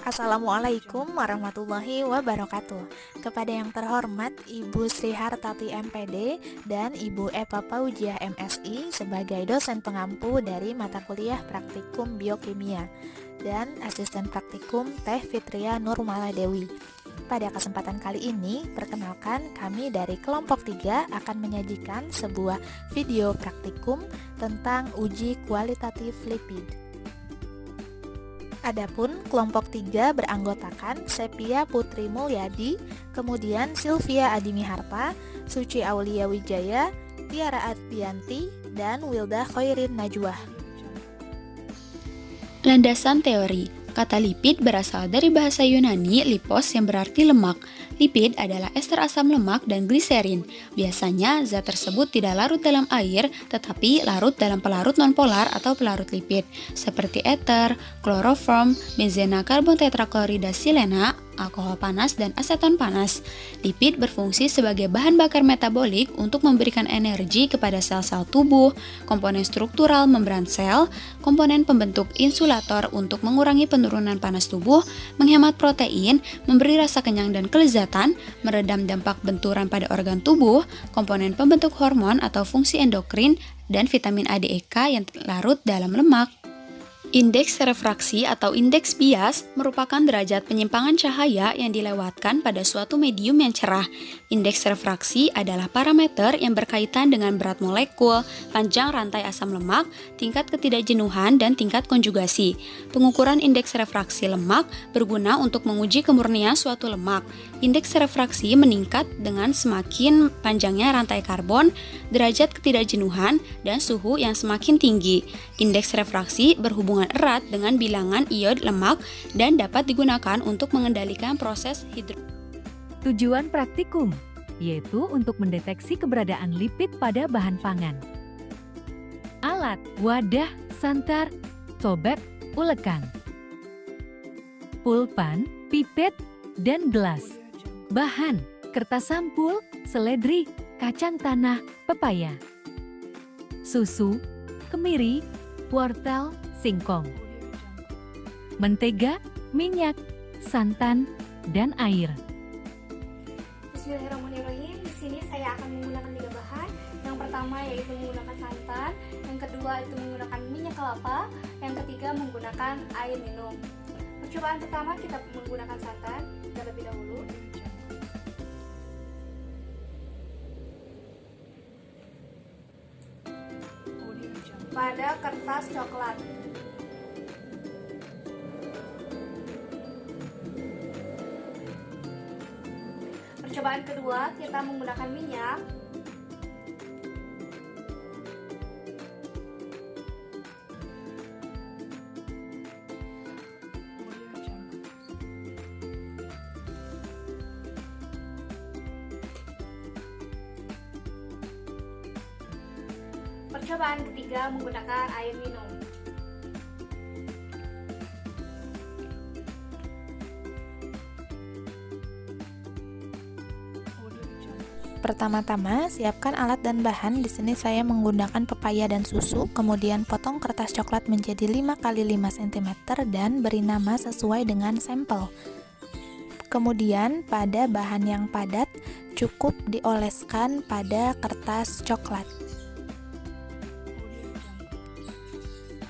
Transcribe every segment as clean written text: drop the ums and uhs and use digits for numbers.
Assalamualaikum warahmatullahi wabarakatuh. Kepada yang terhormat Ibu Sri Hartati MPD dan Ibu Eva Paujiah MSI sebagai dosen pengampu dari mata kuliah Praktikum Biokimia dan asisten praktikum Teh Fitria Nurmala Dewi. Pada kesempatan kali ini, perkenalkan kami dari kelompok 3 akan menyajikan sebuah video praktikum tentang uji kualitatif lipid. Adapun kelompok 3 beranggotakan Sepia Putri Mulyadi, kemudian Sylvia Adimiharta, Suci Aulia Wijaya, Tiara Ardianti, dan Wilda Khairin Najwa. Landasan teori. Kata lipid berasal dari bahasa Yunani lipos yang berarti lemak. Lipid adalah ester asam lemak dan gliserin. Biasanya zat tersebut tidak larut dalam air, tetapi larut dalam pelarut nonpolar atau pelarut lipid, seperti ether, kloroform, benzena karbon tetraklorida silena, alkohol panas, dan aseton panas. Lipid berfungsi sebagai bahan bakar metabolik untuk memberikan energi kepada sel-sel tubuh, komponen struktural membran sel, komponen pembentuk insulator untuk mengurangi penurunan panas tubuh, menghemat protein, memberi rasa kenyang dan kelezatan, meredam dampak benturan pada organ tubuh, komponen pembentuk hormon atau fungsi endokrin, dan vitamin A, D, E, K yang larut dalam lemak. Indeks refraksi atau indeks bias merupakan derajat penyimpangan cahaya yang dilewatkan pada suatu medium yang cerah. Indeks refraksi adalah parameter yang berkaitan dengan berat molekul, panjang rantai asam lemak, tingkat ketidakjenuhan, dan tingkat konjugasi. Pengukuran indeks refraksi lemak berguna untuk menguji kemurnian suatu lemak. Indeks refraksi meningkat dengan semakin panjangnya rantai karbon, derajat ketidakjenuhan, dan suhu yang semakin tinggi. Indeks refraksi berhubungan erat dengan bilangan iod lemak dan dapat digunakan untuk mengendalikan proses Tujuan praktikum, yaitu untuk mendeteksi keberadaan lipid pada bahan pangan. Alat, wadah, santar, cobek, ulekan. Pulpen, pipet, dan gelas. Bahan, kertas sampul, seledri, kacang tanah, pepaya. Susu, kemiri, wortel, singkong. Mentega, minyak, santan, dan air. Bismillahirrahmanirrahim. Di sini saya akan menggunakan 3 bahan. Yang pertama yaitu menggunakan santan, yang kedua itu menggunakan minyak kelapa, yang ketiga menggunakan air minum. Percobaan pertama kita menggunakan santan terlebih dahulu. Pada kertas coklat. Percobaan kedua kita menggunakan minyak. Percobaan ketiga menggunakan air minum. Pertama-tama, siapkan alat dan bahan. Di sini saya menggunakan pepaya dan susu, kemudian potong kertas coklat menjadi 5 x 5 cm dan beri nama sesuai dengan sampel. Kemudian, pada bahan yang padat, cukup dioleskan pada kertas coklat.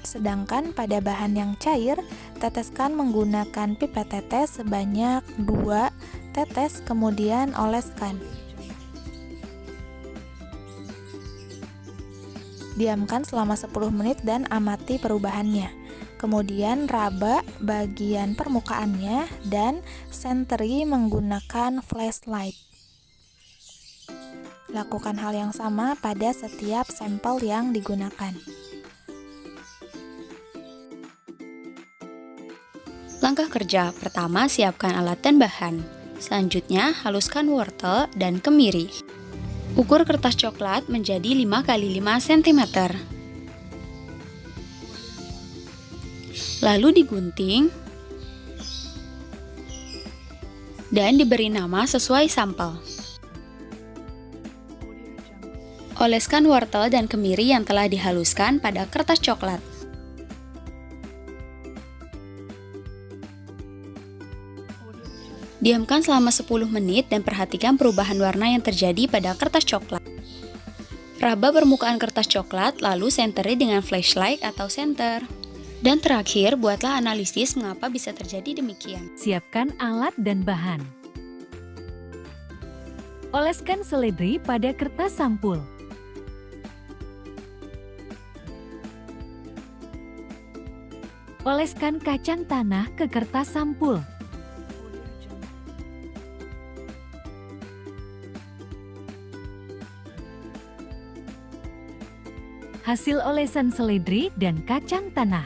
Sedangkan pada bahan yang cair, teteskan menggunakan pipet tetes sebanyak 2 tetes, kemudian oleskan. Diamkan selama 10 menit dan amati perubahannya. Kemudian raba bagian permukaannya dan senteri menggunakan flashlight. Lakukan hal yang sama pada setiap sampel yang digunakan. Langkah kerja. Pertama, siapkan alat dan bahan. Selanjutnya, haluskan wortel dan kemiri. Ukur kertas coklat menjadi 5 x 5 cm. Lalu digunting dan diberi nama sesuai sampel. Oleskan wortel dan kemiri yang telah dihaluskan pada kertas coklat. Diamkan selama 10 menit dan perhatikan perubahan warna yang terjadi pada kertas coklat. Raba permukaan kertas coklat, lalu senteri dengan flashlight atau senter. Dan terakhir, buatlah analisis mengapa bisa terjadi demikian. Siapkan alat dan bahan. Oleskan seledri pada kertas sampul. Oleskan kacang tanah ke kertas sampul. Hasil olesan seledri dan kacang tanah.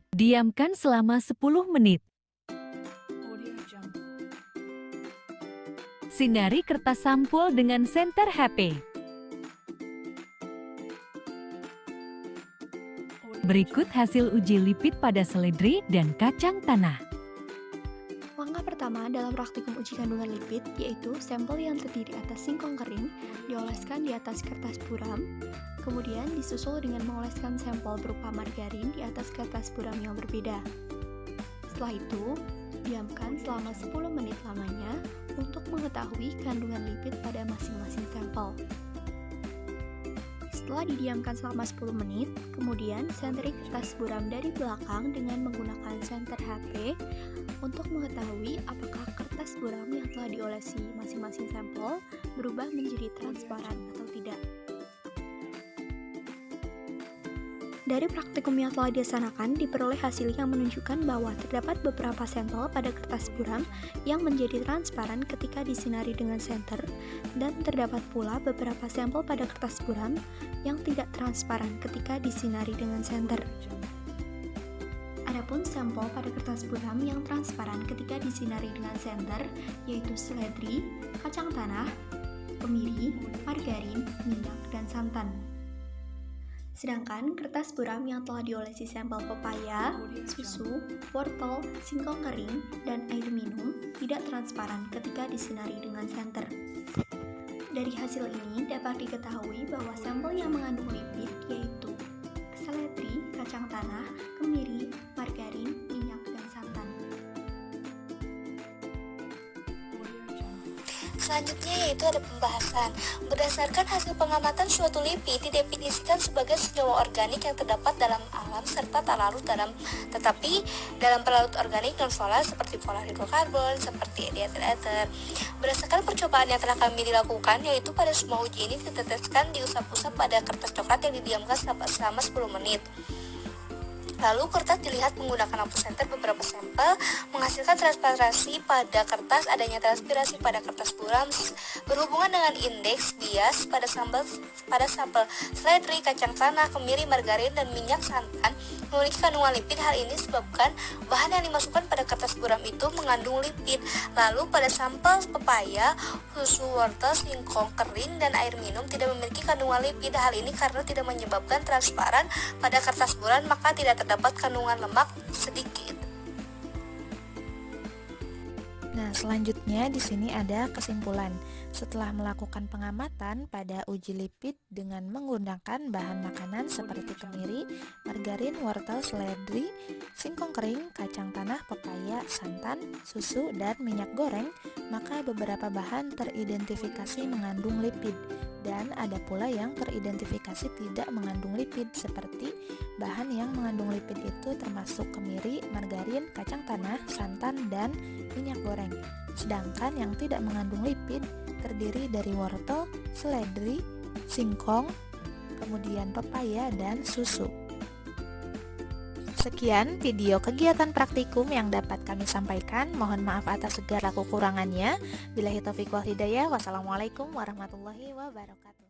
Diamkan selama 10 menit. Sinari kertas sampul dengan senter HP. Berikut hasil uji lipid pada seledri dan kacang tanah. Langkah pertama dalam praktikum uji kandungan lipid yaitu sampel yang terdiri atas singkong kering dioleskan di atas kertas buram, kemudian disusul dengan mengoleskan sampel berupa margarin di atas kertas buram yang berbeda. Setelah itu, diamkan selama 10 menit lamanya untuk mengetahui kandungan lipid pada masing-masing sampel. Setelah didiamkan selama 10 menit, kemudian senteri kertas buram dari belakang dengan menggunakan senter HP untuk mengetahui apakah kertas buram yang telah diolesi masing-masing sampel berubah menjadi transparan atau tidak. Dari praktikum yang telah dilaksanakan, diperoleh hasil yang menunjukkan bahwa terdapat beberapa sampel pada kertas buram yang menjadi transparan ketika disinari dengan senter, dan terdapat pula beberapa sampel pada kertas buram yang tidak transparan ketika disinari dengan senter. Adapun sampel pada kertas buram yang transparan ketika disinari dengan senter, yaitu seledri, kacang tanah, kemiri, margarin, minyak, dan santan. Sedangkan kertas buram yang telah diolesi sampel pepaya, susu, wortel, singkong kering, dan air minum tidak transparan ketika disinari dengan senter. Dari hasil ini dapat diketahui bahwa sampel yang mengandung lipid yaitu seledri, kacang tanah, kemiri, margarin, minyak, dan santan. Selanjutnya yaitu ada pembahasan. Berdasarkan hasil pengamatan, suatu lipid didefinisikan sebagai senyawa organik yang terdapat dalam alam serta tak larut tetapi dalam pelarut organik non-polar seperti polar hidrokarbon, seperti diethyl. Berdasarkan percobaan yang telah kami dilakukan, yaitu pada semua uji ini diteteskan diusap-usap pada kertas coklat yang didiamkan selama 10 menit. Lalu kertas dilihat menggunakan lampu senter beberapa sampel, menghasilkan transparansi pada kertas, adanya transpirasi pada kertas buram berhubungan dengan indeks bias pada sampel seledri, kacang tanah, kemiri, margarin, dan minyak santan memiliki kandungan lipid. Hal ini disebabkan bahan yang dimasukkan pada kertas buram itu mengandung lipid. Lalu pada sampel pepaya, susu, wortel, singkong kering, dan air minum tidak memiliki kandungan lipid. Hal ini karena tidak menyebabkan transparan pada kertas buram, maka tidak terdapat kandungan lemak sedikit. Nah, selanjutnya di sini ada kesimpulan. Setelah melakukan pengamatan pada uji lipid dengan menggunakan bahan makanan seperti kemiri, margarin, wortel, seledri, singkong kering, kacang tanah, pepaya, santan, susu, dan minyak goreng, maka beberapa bahan teridentifikasi mengandung lipid dan ada pula yang teridentifikasi tidak mengandung lipid, seperti bahan yang mengandung lipid itu termasuk kemiri, margarin, kacang tanah, santan, dan minyak goreng. Sedangkan yang tidak mengandung lipid terdiri dari wortel, seledri, singkong, kemudian pepaya, dan susu. Sekian video kegiatan praktikum yang dapat kami sampaikan. Mohon maaf atas segala kekurangannya. Billahi taufiq wal hidayah. Wassalamualaikum warahmatullahi wabarakatuh.